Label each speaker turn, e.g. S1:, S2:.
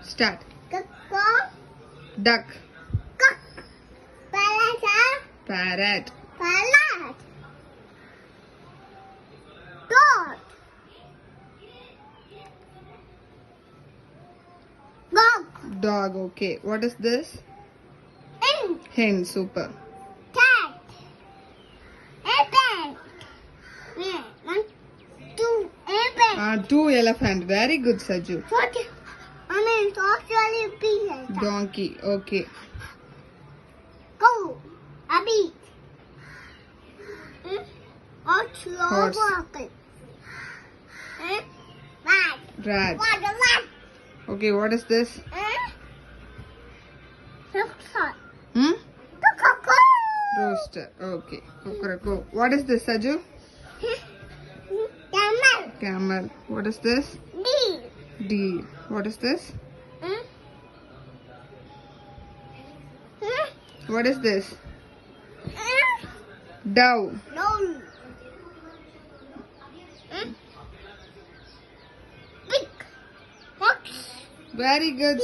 S1: Start.
S2: Cock.
S1: Duck.
S2: Cock. Parrot.
S1: Parrot.
S2: Parrot. Dog. Dog.
S1: Dog. Okay. What is this?
S2: Hen.
S1: Hen. Super.
S2: Cat. Elephant. Yeah, 1, 2, elephant.
S1: 2 elephant. Very good, Saju.
S2: Socially pizza.
S1: Donkey. Okay.
S2: Go. Rabbit.
S1: Horse.
S2: Rat.
S1: Rat.
S2: Rat.
S1: Okay. What is this?
S2: Rooster.
S1: Rooster. Okay. Cuckoo. What is this, Saju?
S2: Camel.
S1: Camel. What is this?
S2: Deer.
S1: Deer. What is this? What is this? Dove.
S2: No. Pig. Fox.
S1: Very good.